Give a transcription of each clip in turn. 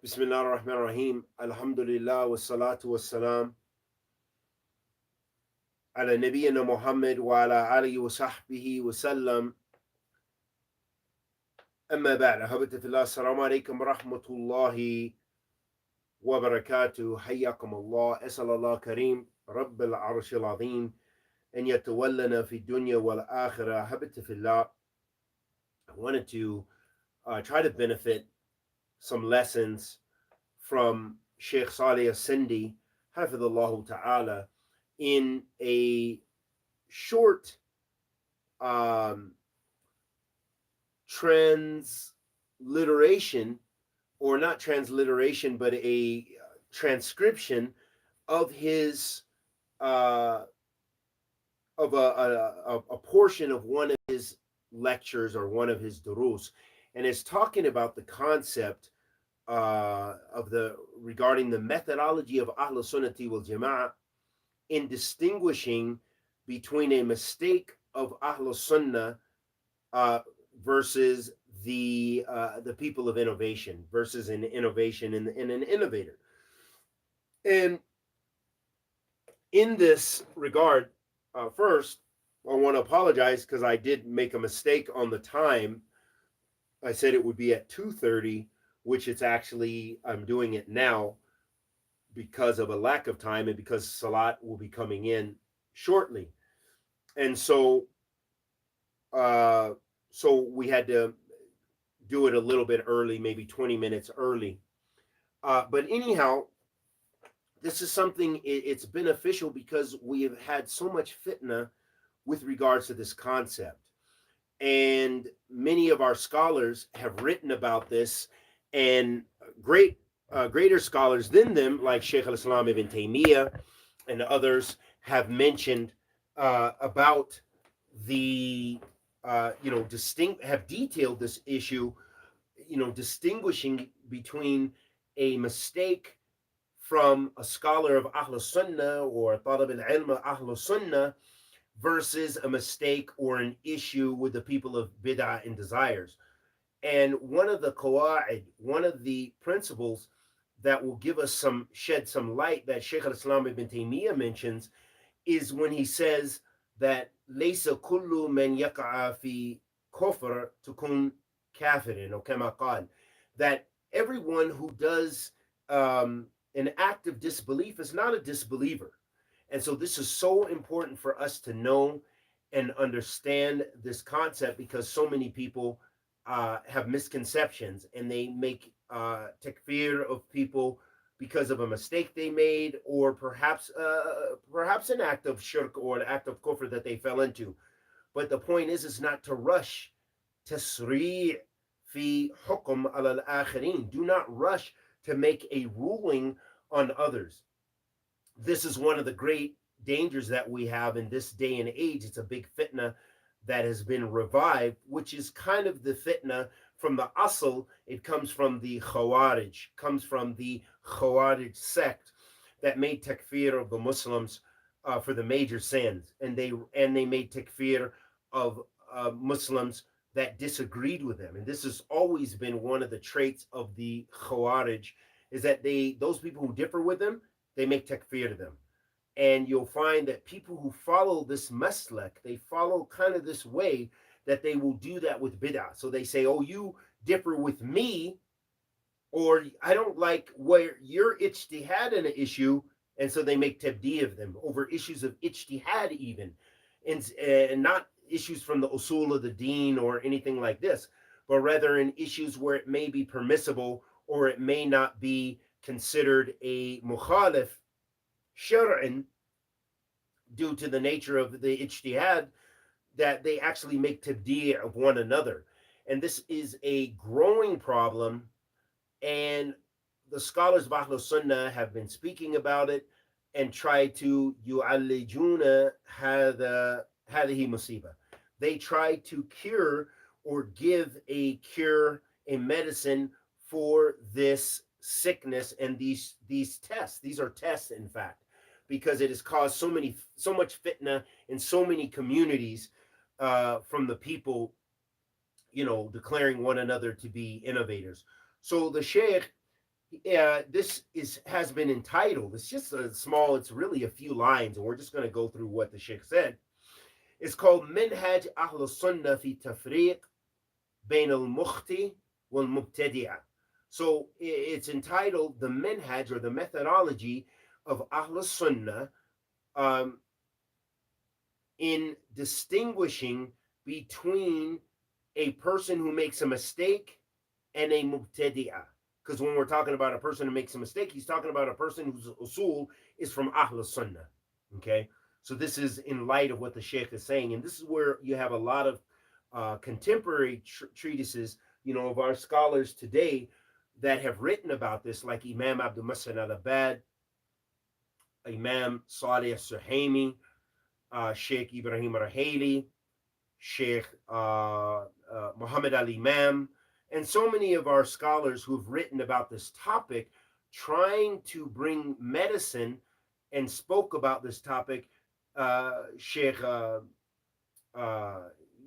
Bismillah ar-Rahman ar-Rahim. Alhamdulillah wa salatu wa salam ala nabiyyina Muhammad wa ala alihi wa sahbihi wa sallam. Amma ba'd. Ahabati fillah. Assalamu alaikum wa rahmatullahi wa barakatuh. Hayyakum Allah. As'al Allah kareem. Rabb al-arsh al-azim. An yatawallana fi dunya wal akhirah. Ahabati fillah. I wanted to try to benefit some lessons from Shaikh Salih Al-Sindee, hafidhullah ta'ala, in a short transliteration, or not transliteration, but a transcription of his of a portion of one of his lectures or one of his durus, and is talking about the concept regarding the methodology of Ahl Sunnati wal Jama'ah in distinguishing between a mistake of Ahl Sunnah versus the people of innovation, versus an innovation in an innovator. And in this regard, first, I want to apologize because I did make a mistake on the time. I said it would be at 2:30, which it's actually, I'm doing it now because of a lack of time and because Salat will be coming in shortly. And so we had to do it a little bit early, maybe 20 minutes early. But anyhow, this is something, it's beneficial because we have had so much fitna with regards to this concept. And many of our scholars have written about this, and greater scholars than them, like Shaykh al-Islam ibn Taymiyyah and others, have mentioned about the have detailed this issue, distinguishing between a mistake from a scholar of Ahl Sunnah or Talib al-Ilm Ahl Sunnah versus a mistake or an issue with the people of bid'ah and desires. And one of the qawa'id, one of the principles that will give us shed some light that Shaykh al-Islam ibn Taymiyyah mentions is when he says that laysa kullu man yaqa'a fi kufr tukun kafirin, or kama qal, that everyone who does an act of disbelief is not a disbeliever. And so this is so important for us to know and understand this concept, because so many people have misconceptions, and they make takfir of people because of a mistake they made, or perhaps an act of shirk or an act of kufr that they fell into. But the point is not to rush tasri' fi hukm al-akhirin. Do not rush to make a ruling on others. This is one of the great dangers that we have in this day and age. It's a big fitna that has been revived, which is kind of the fitna from the asl. It comes from the Khawarij, comes from the Khawarij sect that made takfir of the Muslims for the major sins, and they made takfir of Muslims that disagreed with them. And this has always been one of the traits of the Khawarij, is that those people who differ with them, they make takfir to them. And you'll find that people who follow this maslak, they follow kind of this way, that they will do that with bid'ah. So they say, oh, you differ with me, or I don't like where you're ijtihad in an issue, and so they make tabdi of them over issues of ijtihad even, and not issues from the usul of the deen or anything like this, but rather in issues where it may be permissible or it may not be considered a mukhalif shar'an due to the nature of the ijtihad, that they actually make tabdi' of one another. And this is a growing problem, and the scholars of Ahl Sunnah have been speaking about it and try to yu'allijuna hadhihi musiba. They try to cure or give a cure, a medicine for this sickness and these tests. These are tests, in fact, because it has caused so much fitna in so many communities from the people, declaring one another to be innovators. So the Shaykh This has been entitled. It's just a small. It's really a few lines, and we're just going to go through what the Sheikh said. It's called Minhaj Ahl Sunnah fi Tafriq Bain al Mukhti wal Mubtadi'a. So it's entitled the Minhaj, or the methodology of Ahl Sunnah, um, in distinguishing between a person who makes a mistake and a Mubtadi'a. Because when we're talking about a person who makes a mistake, he's talking about a person whose usul is from Ahl Sunnah. Okay, so this is in light of what the Shaykh is saying, and this is where you have a lot of contemporary treatises, of our scholars today that have written about this, like Imam Abdul Muhsin al-Abad, Imam Salih al-Suhaimi, Sheikh Ibrahim al-Rahili, Sheikh Muhammad al-Imam, and so many of our scholars who've written about this topic, trying to bring medicine and spoke about this topic. Sheikh,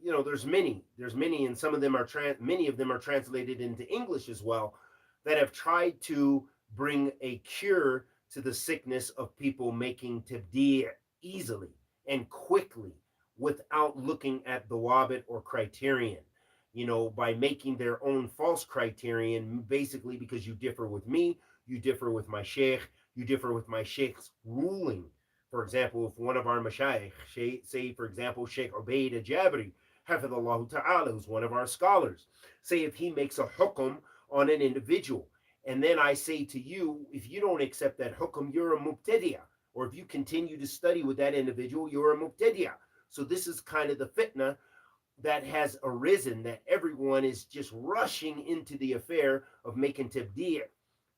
there's many, and some of them are many of them are translated into English as well, that have tried to bring a cure to the sickness of people making tabdi' easily and quickly without looking at the wabit or criterion, by making their own false criterion, basically because you differ with me, you differ with my sheikh, you differ with my sheikh's ruling. For example, if one of our mashayikh, say for example, Sheikh Ubaid al-Jabri, hafidhullah ta'ala, who's one of our scholars, say if he makes a hukum on an individual, and then I say to you, if you don't accept that hukum, you're a mubtadi'ah, or if you continue to study with that individual, you're a mubtadi'ah. So this is kind of the fitna that has arisen, that everyone is just rushing into the affair of making tabdi'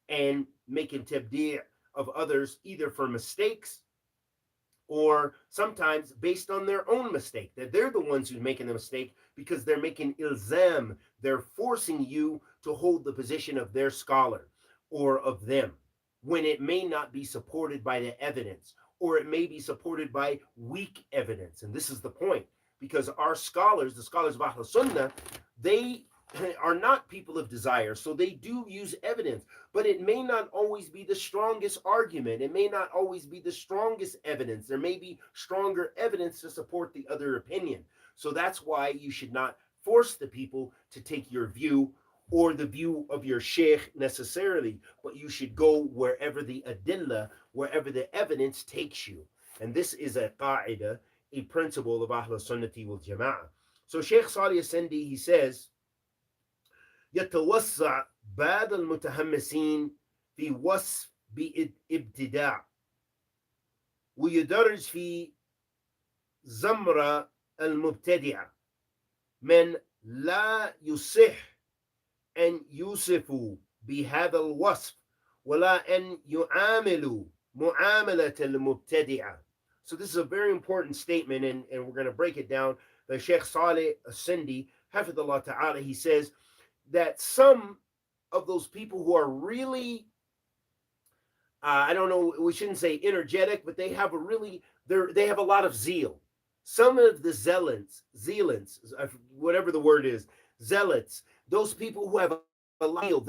and making tabdi' of others, either for mistakes or sometimes based on their own mistake, that they're the ones who's making the mistake because they're making ilzam, they're forcing you to hold the position of their scholar or of them, when it may not be supported by the evidence, or it may be supported by weak evidence. And this is the point, because our scholars, the scholars of Ahl Sunnah, they are not people of desire, so they do use evidence, but it may not always be the strongest argument. It may not always be the strongest evidence. There may be stronger evidence to support the other opinion. So that's why you should not force the people to take your view or the view of your sheikh necessarily, but you should go wherever the adillah, wherever the evidence takes you. And this is a qa'idah, a principle of Ahl Sunnati wal Jama'ah. So Shaykh Salih al-Sindee, he says, يتوسع بعض المتحمسين في وصف بابتداع ويدرج في زمرة المبتدعة من لا يصح أن يوصفوا بهذا الوصف ولا أن يعاملوا معاملة المبتدعة. So this is a very important statement, and we're going to break it down. The Shaykh Salih al-Sindee, hafidhullah ta'ala, he says that some of those people who are really, I don't know, we shouldn't say energetic, but they have a lot of zeal. Some of the zealots, whatever the word is, zealots, those people who have a lot of zeal,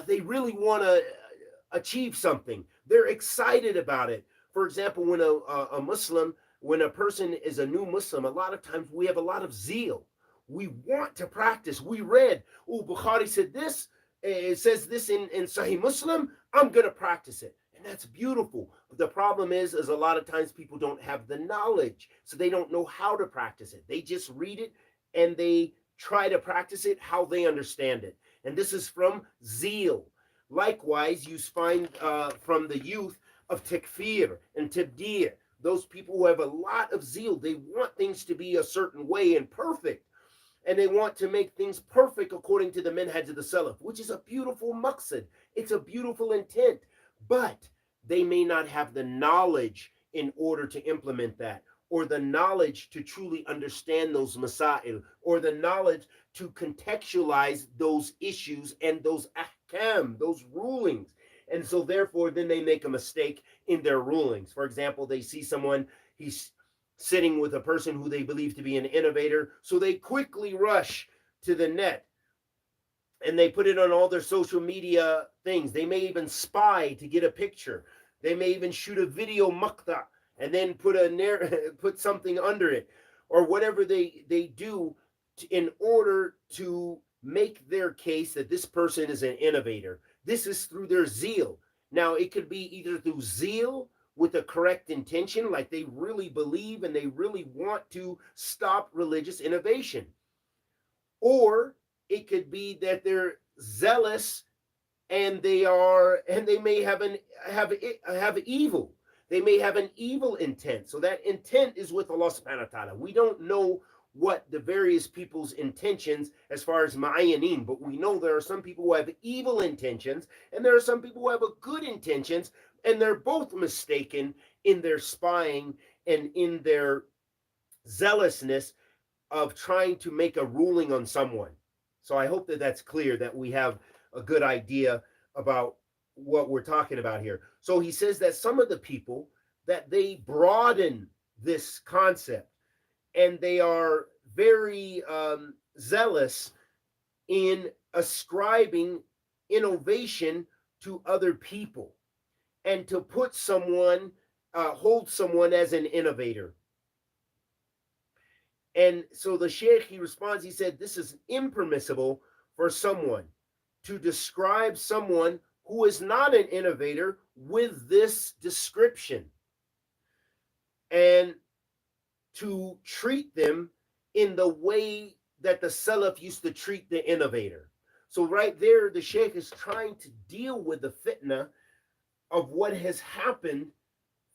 they really want to achieve something. They're excited about it. For example, when a Muslim, when a person is a new Muslim, a lot of times we have a lot of zeal. We want to practice. We read, Bukhari said this, it says this in Sahih Muslim, I'm going to practice it. And that's beautiful. But the problem is a lot of times people don't have the knowledge, so they don't know how to practice it. They just read it and they try to practice it how they understand it. And this is from zeal. Likewise, you find from the youth of takfir and tabdi', those people who have a lot of zeal, they want things to be a certain way and perfect. And they want to make things perfect according to the minhaj of the Salaf, which is a beautiful maqsad. It's a beautiful intent. But they may not have the knowledge in order to implement that, or the knowledge to truly understand those masail, or the knowledge to contextualize those issues and those ahkam, those rulings. And so therefore, then they make a mistake in their rulings. For example, they see someone, he's sitting with a person who they believe to be an innovator, so they quickly rush to the net and they put it on all their social media things. They may even spy to get a picture. They may even shoot a video maqta and then put something under it, or whatever they do in order to make their case that this person is an innovator. This is through their zeal. Now, it could be either through zeal with a correct intention, like they really believe and they really want to stop religious innovation, or it could be that they're zealous and they may have evil. They may have an evil intent. So that intent is with Allah subhanahu wa ta'ala. We don't know what the various people's intentions as far as ma'ayanin, but we know there are some people who have evil intentions and there are some people who have a good intentions, and they're both mistaken in their spying and in their zealousness of trying to make a ruling on someone. So I hope that that's clear, that we have a good idea about what we're talking about here. So he says that some of the people, that they broaden this concept and they are very zealous in ascribing innovation to other people and to put someone, hold someone as an innovator. And so the Shaikh, he responds, he said, this is impermissible for someone to describe someone who is not an innovator with this description, and to treat them in the way that the Salaf used to treat the innovator. So right there, the Shaikh is trying to deal with the fitna of what has happened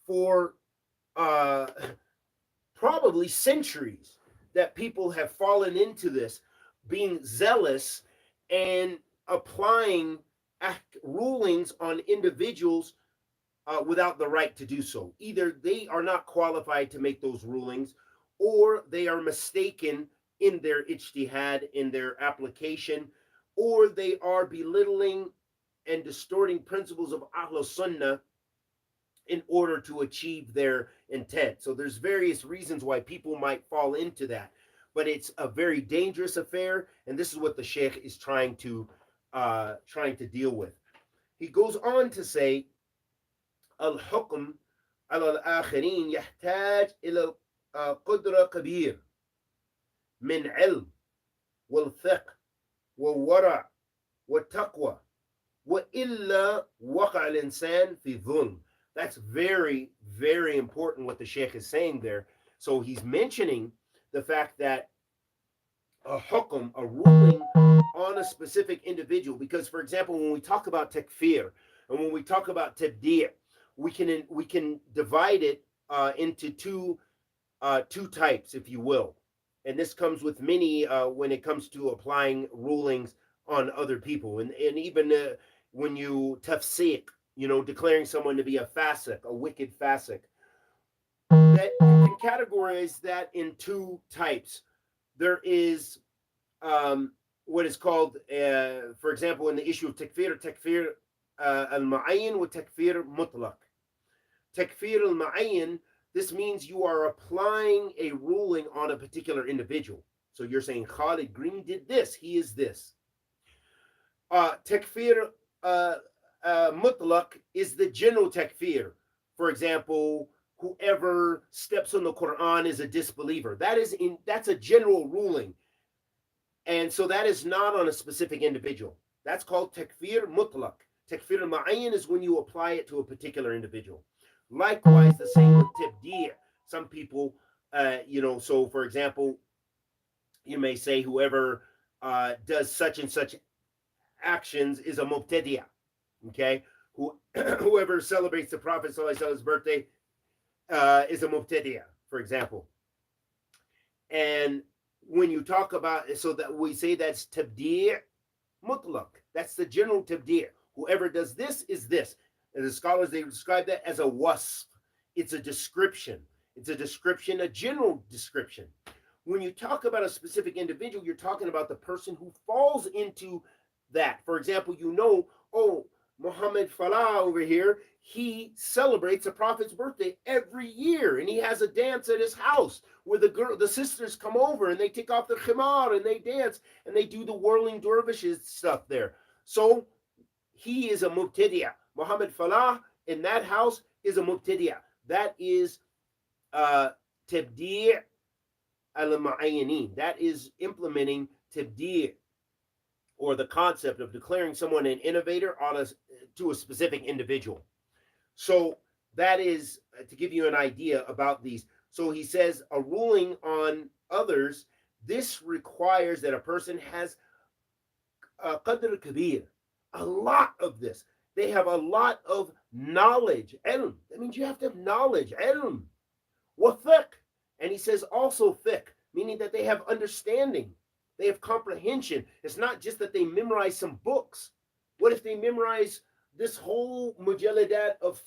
for probably centuries, that people have fallen into this, being zealous and applying rulings on individuals without the right to do so. Either they are not qualified to make those rulings, or they are mistaken in their ijtihad, in their application, or they are belittling and distorting principles of Sunnah in order to achieve their intent. So there's various reasons why people might fall into that, but it's a very dangerous affair, and this is what the Shaykh is trying to deal with. He goes on to say, Al-Hukm al-Akhirin yahtaj ila qudra kabir min ilm wal-fiqh wal-wara' wal-taqwa wa illa waqa al-insan fi dhulm. That's very, very important what the Shaykh is saying there. So he's mentioning the fact that a hukum, a ruling on a specific individual, because, for example, when we talk about takfir and when we talk about tabdi', we can divide it into two types, if you will. And this comes with many when it comes to applying rulings on other people, and even when you tafsiq, declaring someone to be a fasiq, a wicked fasiq, that you can categorize that in two types. There is what is called, for example, in the issue of takfir al-ma'ayyin wa takfir mutlaq. Takfir al-ma'ayyin, this means you are applying a ruling on a particular individual. So you're saying Khalid Green did this, he is this. Takfir mutlaq is the general takfir. For example, whoever steps on the Quran is a disbeliever. That's a general ruling. And so that is not on a specific individual. That's called takfir mutlaq. Takfir al-ma'ayyin is when you apply it to a particular individual. Likewise, the same with tabdi'. Some people, so for example, you may say whoever does such and such actions is a mubtadi'ah. Okay? Whoever celebrates the Prophet ﷺ's birthday is a mubtadi'ah, for example. And when you talk about, so that we say that's tabdi' mutlaq. That's the general tabdi'. Whoever does this is this. And the scholars, they describe that as a wasf. It's a description. It's a description, a general description. When you talk about a specific individual, you're talking about the person who falls into that. For example, Muhammad Falah over here, he celebrates the Prophet's birthday every year, and he has a dance at his house where the sisters come over and they take off their khimar and they dance and they do the whirling dervishes stuff there. So he is a mubtadi'ah. Muhammad Falah in that house is a mubtadi'ah. That is tabdi' al-mu'ayyanin. That is implementing tabdi', or the concept of declaring someone an innovator to a specific individual. So that is to give you an idea about these. So he says a ruling on others, this requires that a person has a qadr kabir, a lot of this. They have a lot of knowledge, ilm. That means you have to have knowledge, ilm, wa fiqh. And he says also fiqh, meaning that they have understanding. They have comprehension. It's not just that they memorize some books. What if they memorize this whole mujalladat of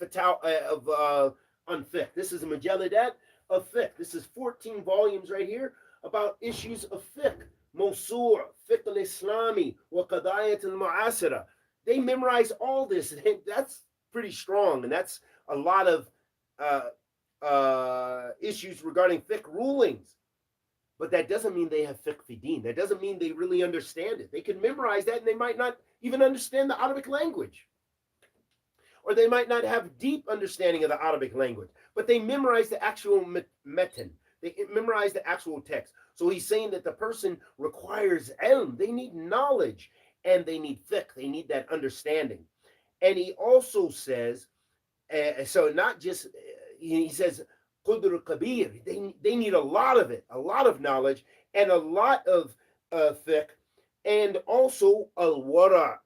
on fiqh? This is a mujalladat of fiqh. This is 14 volumes right here about issues of fiqh. Mawsu', fiqh al-Islami, wa qadayat al-mu'asira. They memorize all this. That's pretty strong, and that's a lot of issues regarding fiqh rulings. But that doesn't mean they have fiqh fi din. That doesn't mean they really understand it. They can memorize that and they might not even understand the Arabic language. Or they might not have deep understanding of the Arabic language. But they memorize the actual metan. They memorize the actual text. So he's saying that the person requires ilm. They need knowledge and they need fiqh. They need that understanding. And he also says, so not just, he says, Qudr Kabir, they need a lot of it, a lot of knowledge, and a lot of fiqh, and also al-wara.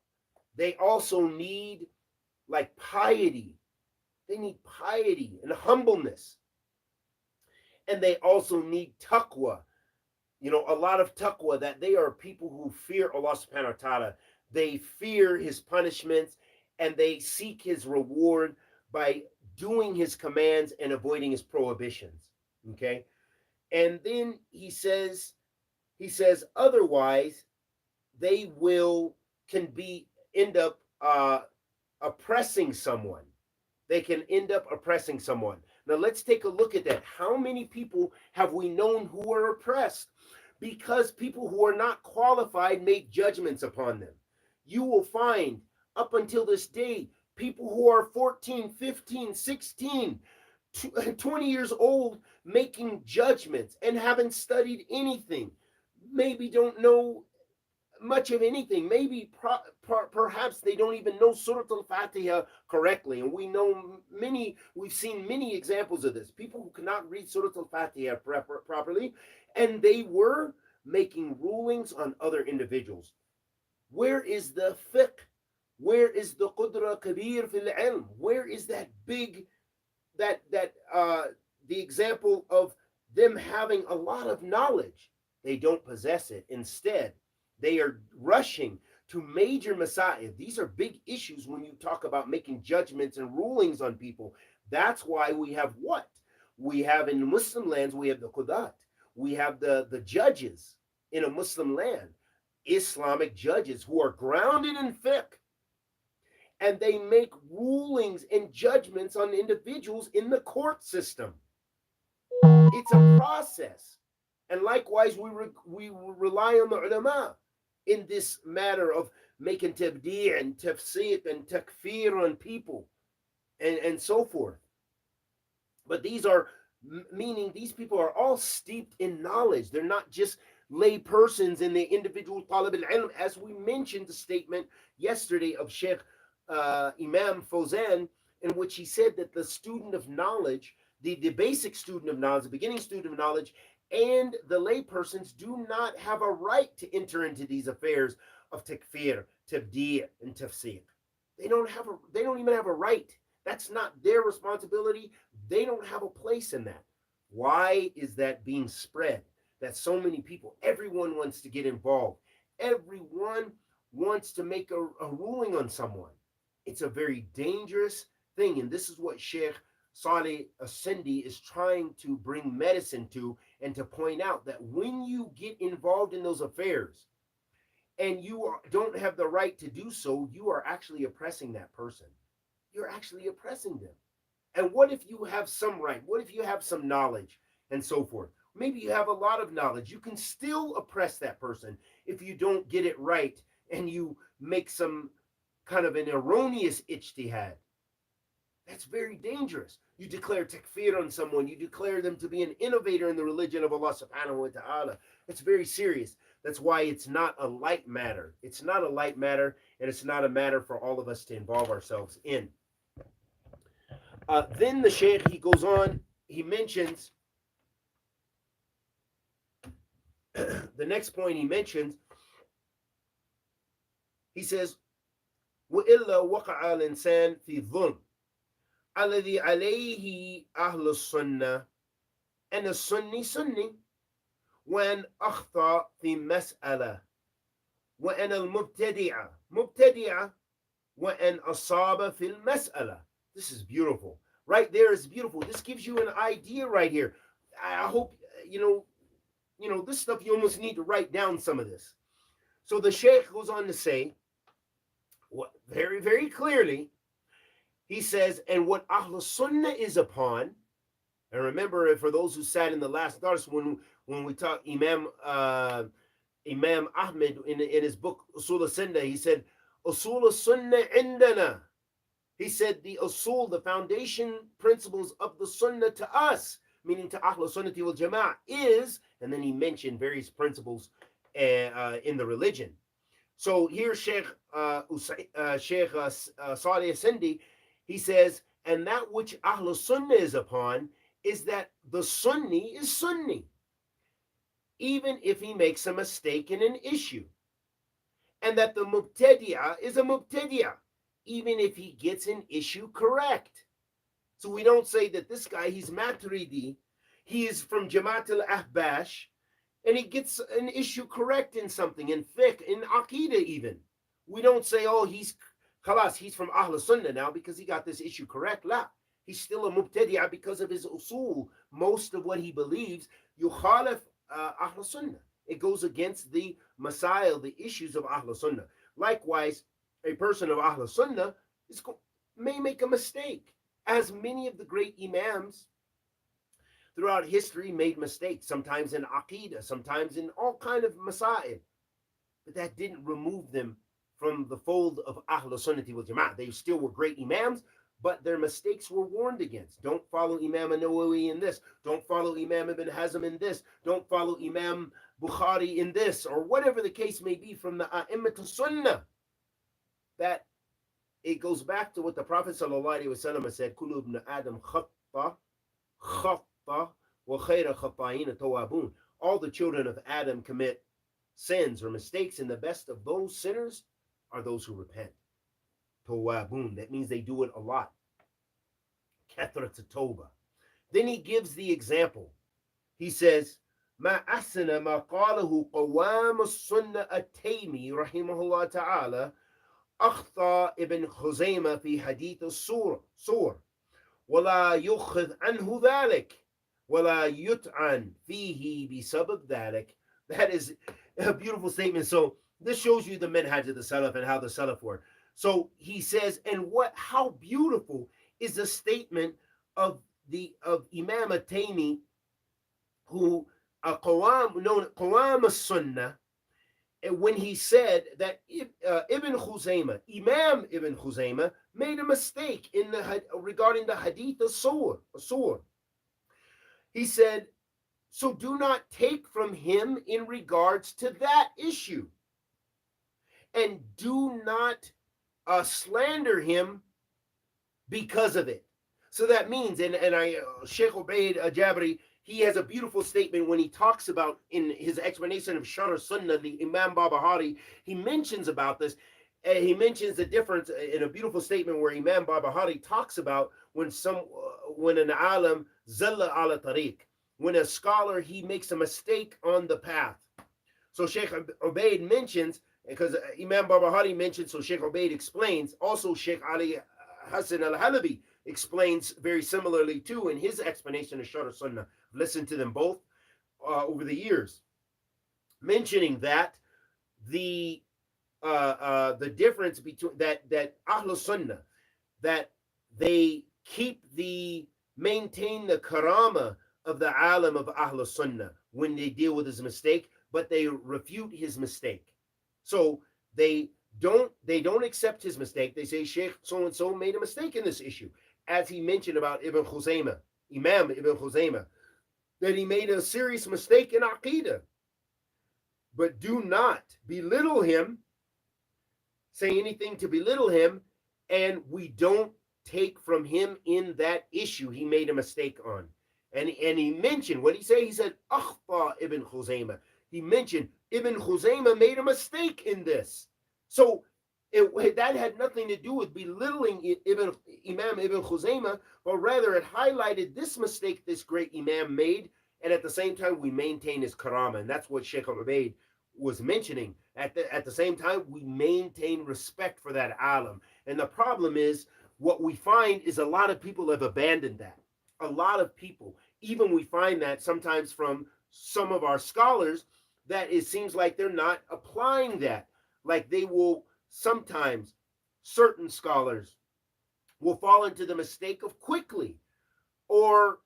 They also need like piety. They need piety and humbleness. And they also need taqwa. You know, a lot of taqwa, that they are people who fear Allah subhanahu wa ta'ala. They fear his punishments and they seek his reward by doing his commands and avoiding his prohibitions. Okay. And then he says otherwise they end up oppressing someone. They can end up oppressing someone. Now let's take a look at that. How many people have we known who are oppressed? Because people who are not qualified make judgments upon them. You will find up until this day, people who are 14, 15, 16, 20 years old making judgments and haven't studied anything. Maybe don't know much of anything. Maybe perhaps they don't even know Surah Al-Fatiha correctly. And we've seen many examples of this. People who cannot read Surah Al-Fatiha properly, and they were making rulings on other individuals. Where is the fiqh? Where is the qudra kabir fil ilm? Where is that big, the example of them having a lot of knowledge? They don't possess it. Instead, they are rushing to major masail. These are big issues when you talk about making judgments and rulings on people. That's why we have what? We have in Muslim lands, we have the qudat. We have the judges in a Muslim land, Islamic judges who are grounded in fiqh. And they make rulings and judgments on individuals in the court system. It's a process. And likewise, we rely on the ulama in this matter of making tabdi' and tafsiq and takfir on people and so forth. But these are, meaning these people are all steeped in knowledge. They're not just lay persons in the individual talib al-ilm, as we mentioned the statement yesterday of Shaikh Imam Fawzan, in which he said that the student of knowledge, the basic student of knowledge, the beginning student of knowledge, and the lay persons do not have a right to enter into these affairs of takfir, tabdi' and tafsiq. They don't even have a right. That's not their responsibility. They don't have a place in that. Why is that being spread? That so many people, everyone wants to get involved. Everyone wants to make a ruling on someone. It's a very dangerous thing. And this is what Shaikh Salih Al-Sindee is trying to bring medicine to, and to point out that when you get involved in those affairs and don't have the right to do so, you are actually oppressing that person. You're actually oppressing them. And what if you have some right? What if you have some knowledge and so forth? Maybe you have a lot of knowledge. You can still oppress that person if you don't get it right and you make some kind of an erroneous ijtihad. That's very dangerous. You declare takfir on someone. You declare them to be an innovator in the religion of Allah subhanahu wa ta'ala. It's very serious. That's why it's not a light matter. It's not a light matter, and it's not a matter for all of us to involve ourselves in. Then the Shaykh, he goes on, he mentions, the next point he mentions, he says, وَإِلَّا وَقَعَ الْإِنسَانِ فِي الظُّلْمِ الَّذِي عَلَيْهِ أَهْلُ السُّنَّةِ أَنَ السُّنِّي سُنِّي وَأَنْ أَخْطَأَ فِي مَسْأَلَةٍ وَأَنَ الْمُبْتَدِعَ مُبْتَدِعَ وَأَنْ أَصَابَ فِي الْمَسْأَلَةِ. This is beautiful. Right there is beautiful. This gives you an idea right here. I hope, you know, this stuff you almost need to write down some of this. So the Shaykh goes on to say, very, very clearly, he says, and what Ahl Sunnah is upon, and remember, for those who sat in the last dars, when we talked, Imam Ahmed in his book Usul Al-Sindee, he said, Usul Al-Sunnah indana. He said the usul, the foundation principles of the Sunnah to us, meaning to Ahl Sunnati wal Jama'ah, is, and then he mentioned various principles in the religion. So here Shaykh Salih Al-Sindee, he says, and that which Ahl Sunnah is upon is that the Sunni is Sunni, even if he makes a mistake in an issue, and that the Mubtadi'ah is a Mubtadi'ah, even if he gets an issue correct. So we don't say that this guy, he's Maturidi, he is from Jamaat al-Ahbash, and he gets an issue correct in something, in fiqh, in Aqidah even. We don't say, oh, he's from Ahl Sunnah now because he got this issue correct. La, he's still a Mubtadi'ah because of his usul. Most of what he believes, yukhalif Ahl Sunnah. It goes against the masail, the issues of Ahl Sunnah. Likewise, a person of Ahl Sunnah may make a mistake, as many of the great imams throughout history made mistakes, sometimes in Aqidah, sometimes in all kind of masail. But that didn't remove them from the fold of Ahl Sunnati wal Jama'ah. They still were great imams, but their mistakes were warned against. Don't follow Imam an-Nawawi in this. Don't follow Imam Ibn Hazm in this. Don't follow Imam Bukhari in this, or whatever the case may be from the A'immat Sunnah. That it goes back to what the Prophet ﷺ said, Kullu ibn Adam khatta wa khayra khatta'in tawabun. All the children of Adam commit sins or mistakes, and the best of those sinners are those who repent. Tawabun, that means they do it a lot. Kathrat tawbah. Then he gives the example. He says, Ma asana ma qalahu qawam as-sunnah at-Taymi rahimahullah ta'ala أخطأ ابن خزيمة في حديث الصور ولا يؤخذ عنه ذلك ولا يطعن فيه بسبب ذلك. That is a beautiful statement. So this shows you the minhaj of the Salaf and how the Salaf were. So he says, and how beautiful is the statement of Imam at-Taymi, who Qawam as-Sunnah, when he said that Ibn Khuzaymah, Imam Ibn Khuzaymah, made a mistake regarding the hadith of Sur. He said, so do not take from him in regards to that issue, and do not slander him because of it. So that means, and Shaykh Ubaid Jabri, he has a beautiful statement when he talks about, in his explanation of Sharh Sunnah, the Imam Barbahari, he mentions about this. He mentions the difference in a beautiful statement where Imam Barbahari talks about when an alim zalla ala tariq, when a scholar, he makes a mistake on the path. So Shaykh Ubaid mentions, because Imam Barbahari mentions, so Shaykh Ubaid explains. Also Shaykh Ali Hassan Al-Halibi explains very similarly too in his explanation of Sharh Sunnah. Listen to them both over the years, mentioning that the difference between that Ahl Sunnah, that they maintain the karama of the alim of Ahl Sunnah when they deal with his mistake, but they refute his mistake. So they don't accept his mistake. They say Shaykh so and so made a mistake in this issue, as he mentioned about Ibn Khuzaymah, Imam Ibn Khuzaymah, that he made a serious mistake in Aqidah. But do not belittle him, say anything to belittle him, and we don't take from him in that issue he made a mistake on. And he mentioned, what did he say? He said, Akhta Ibn Khuzaymah. He mentioned Ibn Khuzaymah made a mistake in this. So that had nothing to do with belittling Imam Ibn Khuzaymah, but rather it highlighted this mistake this great Imam made, and at the same time we maintain his karama. And that's what Shaykh Al-Ubaid was mentioning. At the same time, we maintain respect for that alim. And the problem is, what we find is a lot of people have abandoned that. A lot of people, even we find that sometimes from some of our scholars, that it seems like they're not applying that. Like they will sometimes, certain scholars will fall into the mistake of quickly, or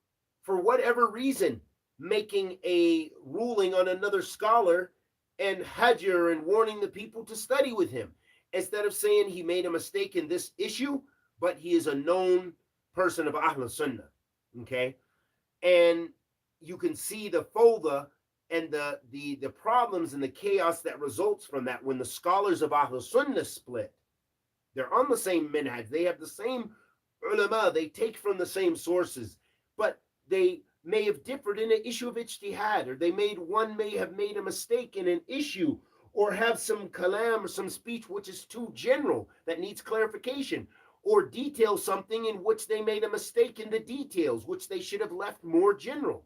for whatever reason, making a ruling on another scholar and hajr and warning the people to study with him, instead of saying he made a mistake in this issue, but he is a known person of Ahl Sunnah. Okay? And you can see the fawda and the problems and the chaos that results from that when the scholars of Ahl Sunnah split. They're on the same minhaj, they have the same ulama, they take from the same sources, but they may have differed in an issue of ijtihad, or one may have made a mistake in an issue, or have some kalam or some speech which is too general that needs clarification, or detail something in which they made a mistake in the details, which they should have left more general.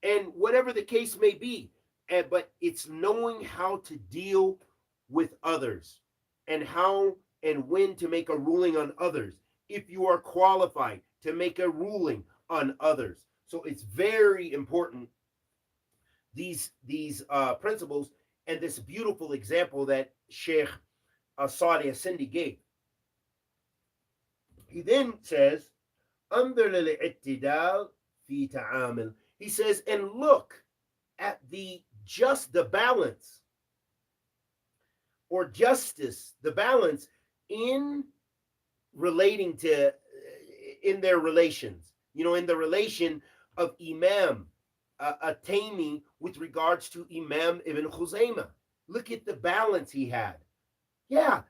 And whatever the case may be, but it's knowing how to deal with others, and how and when to make a ruling on others, if you are qualified to make a ruling on others. So it's very important, these principles, and this beautiful example that Shaykh Salih Al-Sindee gave. He then says, "Anzur lil-i'tidal fi ta'amul." He says, and look at the balance, or justice, the balance in relating to, in their relations, in the relation of Imam At-Taymi with regards to Imam Ibn Khuzaymah. Look at the balance he had. Yeah,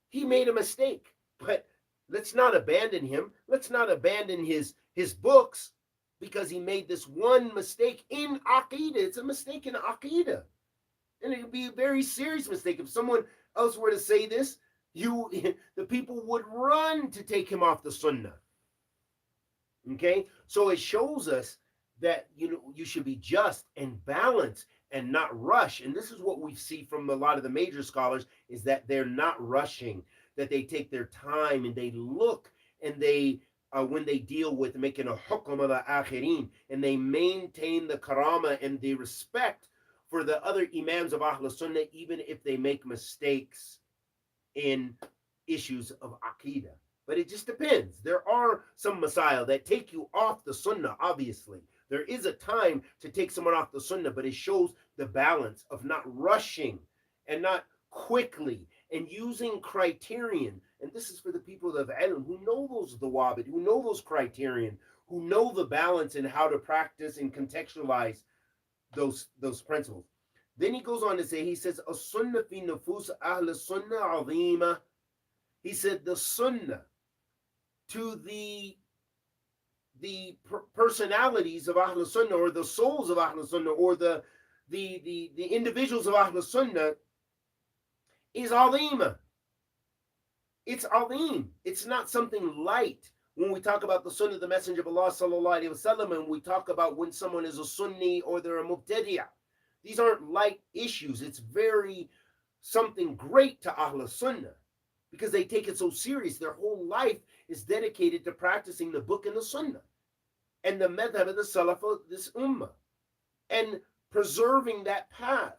he made a mistake, but let's not abandon him. Let's not abandon his books because he made this one mistake in Aqidah. It's a mistake in Aqidah. And it would be a very serious mistake. If someone else were to say this, the people would run to take him off the Sunnah. Okay? So it shows us that you should be just and balanced and not rush. And this is what we see from a lot of the major scholars, is that they're not rushing, that they take their time and they look, and they when they deal with making a hukm ala akhirin, and they maintain the karama and the respect for the other imams of Ahl Sunnah, even if they make mistakes in issues of Aqidah. But it just depends. There are some Messiah that take you off the Sunnah, obviously. There is a time to take someone off the Sunnah, but it shows the balance of not rushing and not quickly, and using criterion. And this is for the people of ilm who know those dawabit, who know those criterion, who know the balance and how to practice and contextualize those principles. Then he goes on to say, he says, as-sunnah fi nufus ahl sunnah azima. He said the sunnah to the personalities of Ahl Sunnah, or the souls of Ahl Sunnah, or the individuals of Ahl Sunnah, is azima. It's azim. It's not something light. When we talk about the Sunnah of the Messenger of Allah sallallahu alaihi wasallam, and we talk about when someone is a Sunni or they're a Mubtadi'ah, these aren't light issues. It's very something great to Ahl Sunnah, because they take it so serious. Their whole life is dedicated to practicing the book and the Sunnah and the madhab of the Salaf of this ummah, and preserving that path.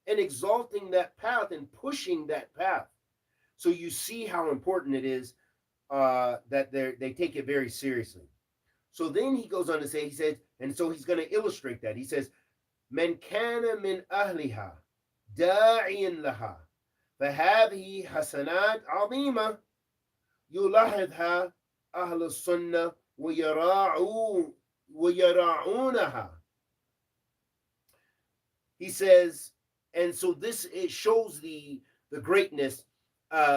and exalting that path and pushing that path. So you see how important it is that they take it very seriously. So then he goes on to say, he says, and so he's going to illustrate that. He says, "Men kana min ahliha da'iyan laha, فهذه حسنات عظيمة يلاحظها أهل السنة ويراعونها." He says, and so this, it shows the greatness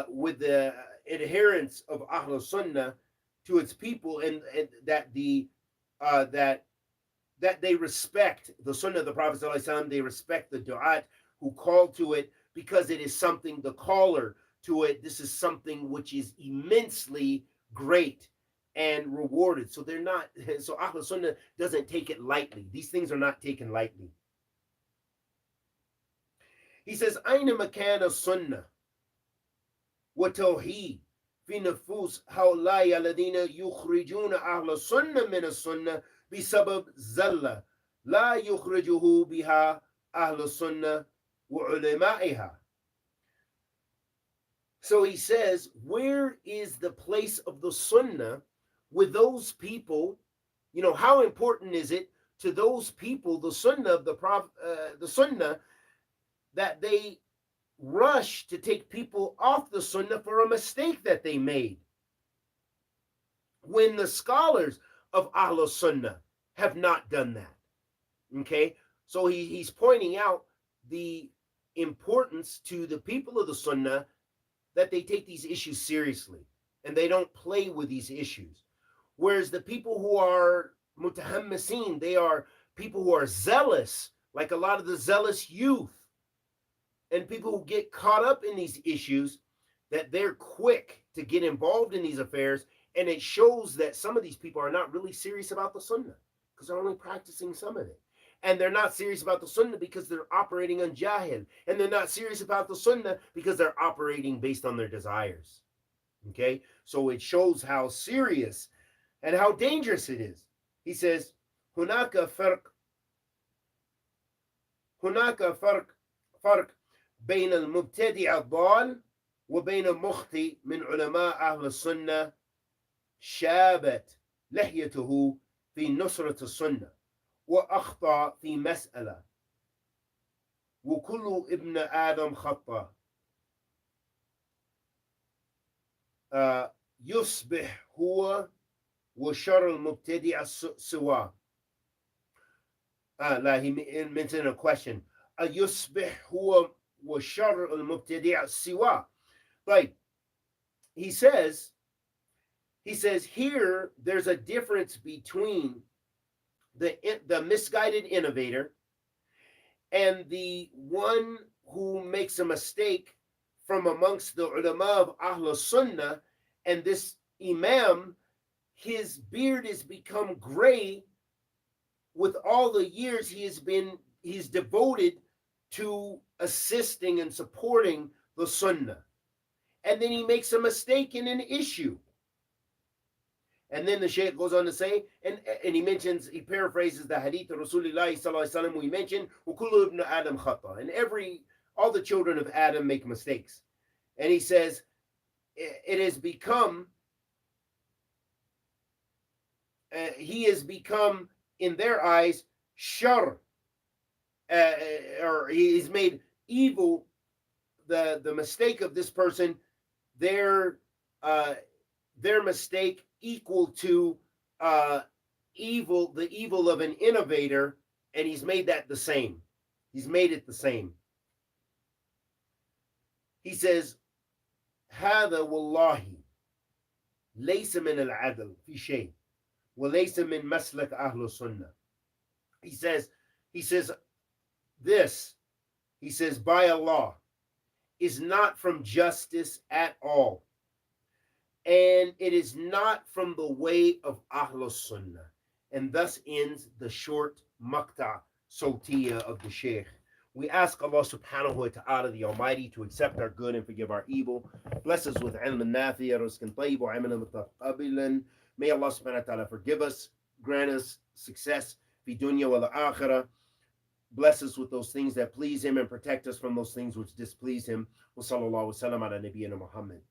with the adherence of Ahl Sunnah to its people, and that that they respect the Sunnah of the Prophet ﷺ, they respect the du'at who call to it, because it is something, the caller to it, this is something which is immensely great and rewarded. So they're not, so Ahl Sunnah doesn't take it lightly. These things are not taken lightly. He says, أين مكان السنة وتوحيد في نفوس هؤلاء الذين يخرجون أهل السنة من السنة بسبب زلة لا يخرجه بها أهل السنة وعلمائها. So he says, where is the place of the Sunnah with those people? You know, how important is it to those people, the Sunnah of the Prophet, the Sunnah, that they rush to take people off the Sunnah for a mistake that they made, when the scholars of Ahl Sunnah have not done that? Okay, so he's pointing out the importance to the people of the Sunnah that they take these issues seriously and they don't play with these issues. Whereas the people who are mutahammisin, they are people who are zealous, like a lot of the zealous youth, and people who get caught up in these issues, that they're quick to get involved in these affairs. And it shows that some of these people are not really serious about the Sunnah, because they're only practicing some of it. And they're not serious about the Sunnah because they're operating on jahil. And they're not serious about the Sunnah because they're operating based on their desires. Okay? So it shows how serious and how dangerous it is. He says, هناك فرق بين المبتدع الضال وبين مخطئ من علماء أهل السنة شابت لحيته في نصرة السنة وأخطأ في مسألة وكل ابن آدم خطأ يصبح هو وشر المبتدع سواء. لا, he mentioned a question. يصبح هو وشر المبتدع سواء. Right. He says here there's a difference between the misguided innovator and the one who makes a mistake from amongst the ulama of Ahl Sunnah. And this imam, his beard has become gray with all the years he's devoted to assisting and supporting the Sunnah. And then he makes a mistake in an issue. And then the Shaykh goes on to say, and he paraphrases the hadith of Rasulullah sallallahu alaihi wasallam. We mentioned, وَكُلُّ ibn Adam khata, and all the children of Adam make mistakes. And he says, it has become, he has become in their eyes shar, or he's made evil, the mistake of this person, their mistake equal to evil, the evil of an innovator, and he's made that the same. He's made it the same. He says, هذا والله ليس من العدل في شيء وليس من مسلك أهل السنة. He says this, he says, by Allah, is not from justice at all, and it is not from the way of Ahl Sunnah. And thus ends the short maqta' sawtiya of the Shaykh. We ask Allah subhanahu wa ta'ala, the Almighty, to accept our good and forgive our evil. Bless us with ilm nafi'a, rizqan tayyib, wa amalan mutaqabbalan. May Allah subhanahu wa ta'ala forgive us, grant us success fi dunya wal akhirah. bless us with those things that please him, and protect us from those things which displease him. Wa sallallahu wa sallam ala nabiyyina Muhammad.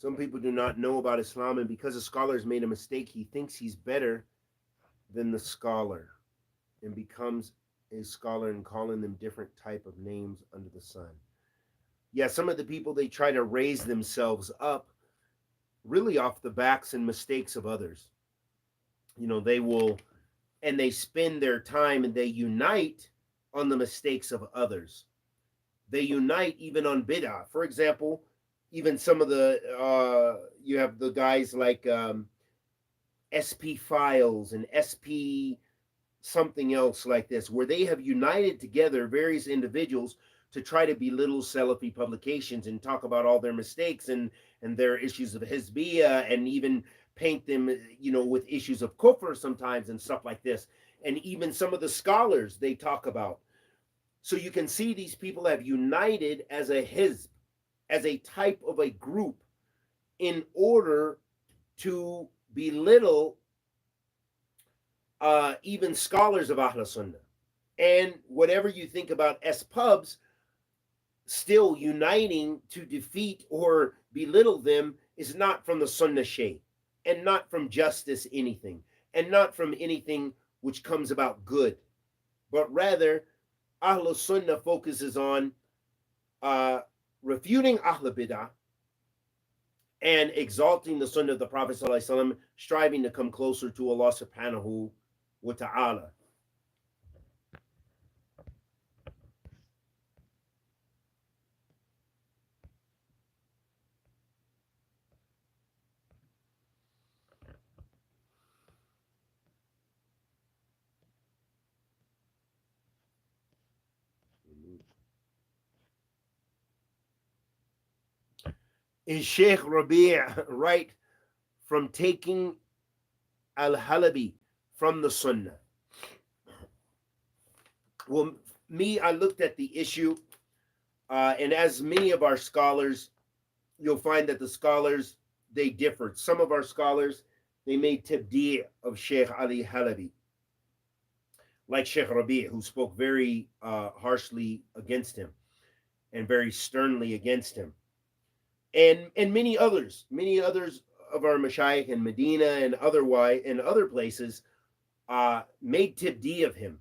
Some people do not know about Islam, and because a scholar has made a mistake, he thinks he's better than the scholar and becomes a scholar and calling them different type of names under the sun. Yeah, some of the people, they try to raise themselves up really off the backs and mistakes of others. You know, they will, and they spend their time and they unite on the mistakes of others. They unite even on bid'ah. For example, even some of the you have the guys like SP Files and SP something else like this, where they have united together various individuals to try to belittle Salafi publications and talk about all their mistakes and their issues of Hizbiyah, and even paint them, you know, with issues of kufr sometimes and stuff like this. And even some of the scholars they talk about. So you can see these people have united as a hizb, as a type of a group, in order to belittle even scholars of Ahl Sunnah. And whatever you think about S-pubs, still uniting to defeat or belittle them is not from the Sunnah Shaykh, and not from justice anything, and not from anything which comes about good, but rather Ahl Sunnah focuses on refuting Ahl Bid'ah and exalting the Sunnah of the Prophet ﷺ, striving to come closer to Allah subhanahu wa ta'ala. Is Shaykh Rabi' right from taking Al-Halibi from the Sunnah? Well, I looked at the issue, and as many of our scholars, you'll find that the scholars, they differed. Some of our scholars, they made tabdi' of Shaykh Ali Halabi, like Shaykh Rabi', who spoke very harshly against him and very sternly against him. And many others of our mashayikh in Medina and other places made tabdi' of him.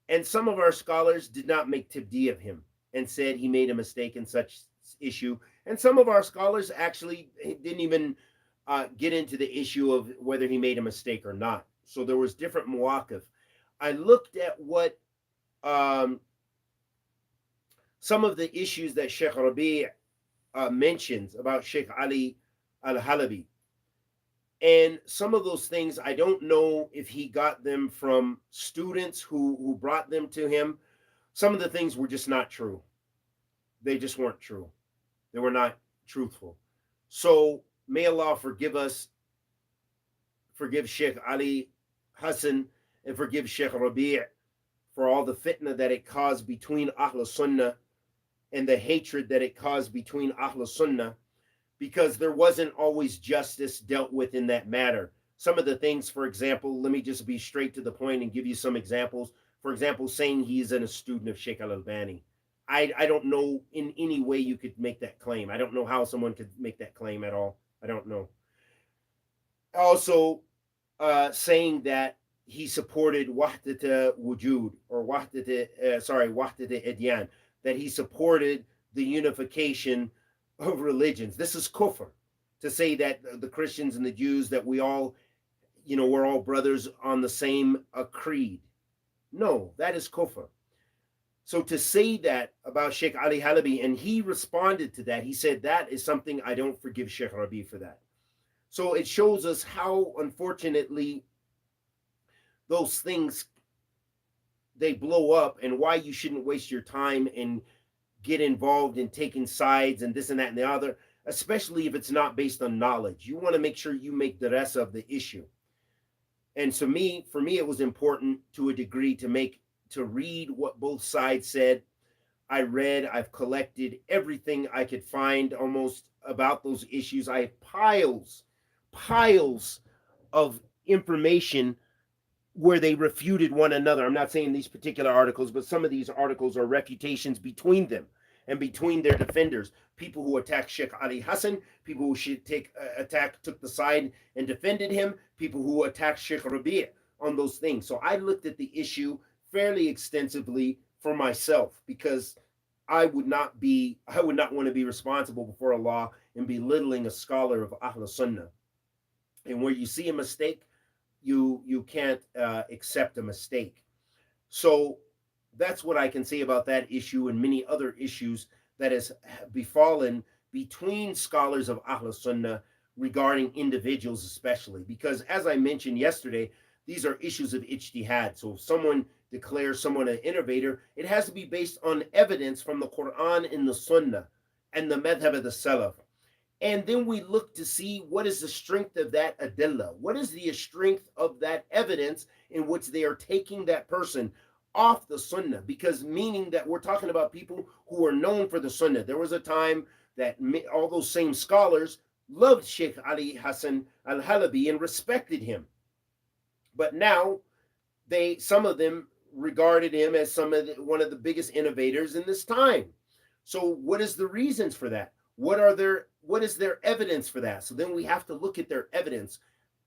And some of our scholars did not make tabdi' of him and said he made a mistake in such issue. And some of our scholars actually didn't even get into the issue of whether he made a mistake or not. So there was different muwaqif. I looked at what some of the issues that Shaykh Rabi' mentions about Shaykh Ali Al-Halibi. And some of those things, I don't know if he got them from students who brought them to him. Some of the things were just not true. They just weren't true. They were not truthful. So may Allah forgive us, forgive Shaykh Ali Hassan, and forgive Shaykh Rabi' for all the fitna that it caused between Ahl Sunnah and the hatred that it caused between Ahl Sunnah, because there wasn't always justice dealt with in that matter. Some of the things, for example, let me just be straight to the point and give you some examples. For example, saying he's a student of Shaykh Al-Albani. I don't know in any way you could make that claim. I don't know how someone could make that claim at all. I don't know. Also, saying that he supported Wahdat Wujud, or Wahdat Adyan, that he supported the unification of religions. This is kufr. To say that the Christians and the Jews, that we all, we're all brothers on the same creed. No, that is kufr. So to say that about Shaykh Ali Halabi, and he responded to that, he said, that is something I don't forgive Shaykh Rabi for that. So it shows us how, unfortunately, those things, they blow up, and why you shouldn't waste your time and get involved in taking sides and this and that and the other. especially if it's not based on knowledge. You want to make sure you make the rest of the issue. And so for me, it was important to a degree to read what both sides said. I've collected everything I could find almost about those issues. I have piles of information where they refuted one another. I'm not saying these particular articles, but some of these articles are refutations between them and between their defenders. People who attacked Sheikh Ali Hassan, people who took the side and defended him, people who attacked Sheikh Rabi' on those things. So I looked at the issue fairly extensively for myself, because I would not want to be responsible before Allah and belittling a scholar of Ahl Sunnah. And where you see a mistake, you can't accept a mistake. So that's what I can say about that issue and many other issues that has befallen between scholars of Ahl Sunnah regarding individuals, especially because, as I mentioned yesterday, these are issues of ijtihad. So if someone declares someone an innovator, it has to be based on evidence from the Quran and the Sunnah and the madhab of the Salaf. And then we look to see what is the strength of that adillah. What is the strength of that evidence in which they are taking that person off the Sunnah? Because meaning that we're talking about people who are known for the Sunnah. There was a time that all those same scholars loved Shaykh Ali Hassan Al-Halibi and respected him. But now some of them regarded him as one of the biggest innovators in this time. So what is the reasons for that? What is their evidence for that? So then we have to look at their evidence,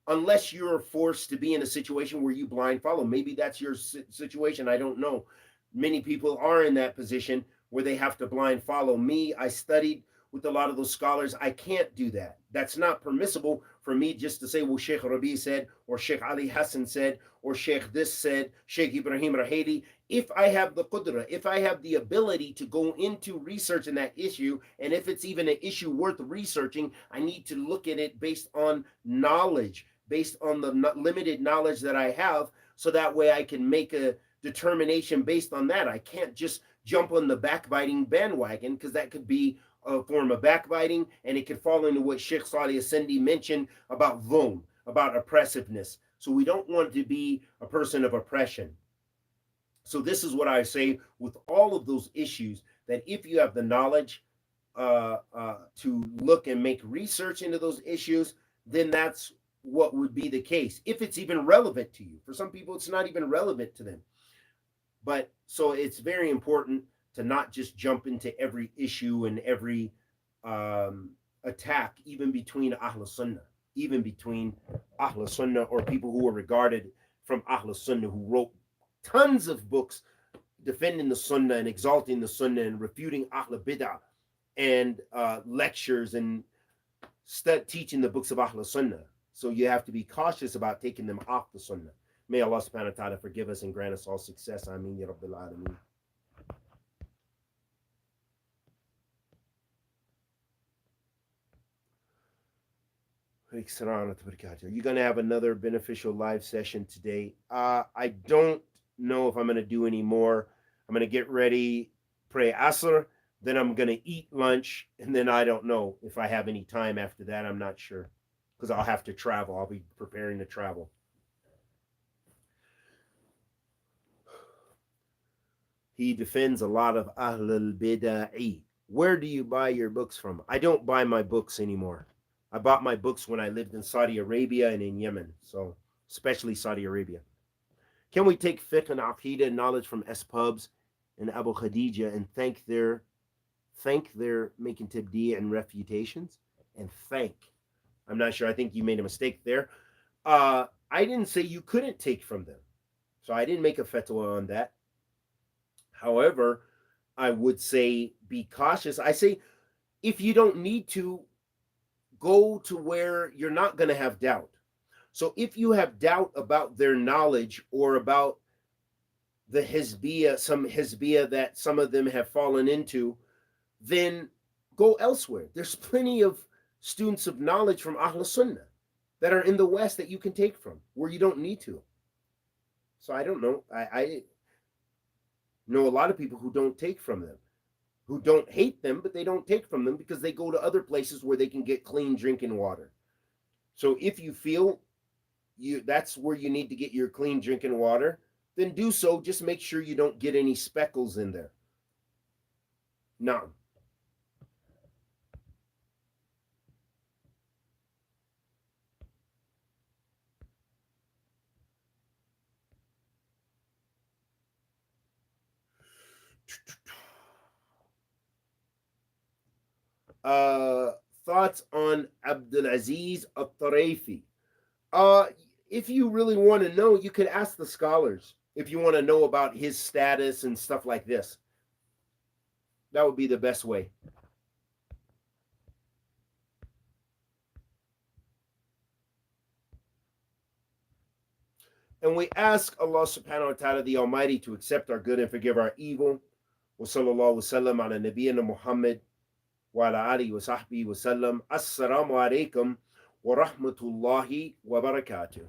unless you're forced to be in a situation where you blind follow. Maybe that's your situation. I don't know. Many people are in that position where they have to blind follow. Me, I studied with a lot of those scholars. I can't do that. That's not permissible for me just to say, well, Sheikh Rabi said, or Sheikh Ali Hassan said, or Sheikh this said, Sheikh Ibrahim Raheli. If I have the qudra, if I have the ability to go into research in that issue, and if it's even an issue worth researching, I need to look at it based on knowledge, based on the limited knowledge that I have, so that way I can make a determination based on that. I can't just jump on the backbiting bandwagon, because that could be a form of backbiting, and it could fall into what Sheikh Salih Sindee mentioned about dhulm, about oppressiveness. So we don't want to be a person of oppression. So this is what I say with all of those issues, that if you have the knowledge to look and make research into those issues, then that's what would be the case, if it's even relevant to you. For some people, it's not even relevant to them. But so it's very important to not just jump into every issue and every attack, even between Ahl Sunnah, or people who are regarded from Ahl Sunnah, who wrote tons of books defending the Sunnah and exalting the Sunnah and refuting Ahl Bid'ah, and lectures and teaching the books of Ahl Sunnah. So you have to be cautious about taking them off the Sunnah. May Allah subhanahu wa ta'ala forgive us and grant us all success. Ameen ya Rabbil Alameen. Are you going to have another beneficial live session today? I don't know if I'm going to do any more. I'm going to get ready, pray Asr, then I'm going to eat lunch, and then I don't know if I have any time after that. I'm not sure, because I'll have to travel. I'll be preparing to travel. He defends a lot of Ahlul Bid'ah. Where do you buy your books from? I don't buy my books anymore. I bought my books when I lived in Saudi Arabia and in Yemen, so especially Saudi Arabia. Can we take fiqh and aqidah knowledge from espouse and Abu Khadija and thank their making tabdi' and refutations? And thank. I'm not sure. I think you made a mistake there. I didn't say you couldn't take from them, so I didn't make a fatwa on that. However, I would say be cautious. I say if you don't need to, go to where you're not going to have doubt. So if you have doubt about their knowledge or about the hizbiyah, some hizbiyah that some of them have fallen into, then go elsewhere. There's plenty of students of knowledge from Ahl Sunnah that are in the West that you can take from, where you don't need to. So I don't know. I know a lot of people who don't take from them. who don't hate them, but they don't take from them because they go to other places where they can get clean drinking water. So if you feel that's where you need to get your clean drinking water, then do so. Just make sure you don't get any speckles in there. None. Thoughts on Abdulaziz Al-Tarifi? If you really want to know, you could ask the scholars if you want to know about his status and stuff like this. That would be the best way. And we ask Allah subhanahu wa ta'ala, the Almighty, to accept our good and forgive our evil. Wa sallallahu wa sallam ala nabiyyina Muhammad wa ala alihi wa sahbihi wa sallam. Assalamu alaikum wa rahmatullahi wa barakatuh.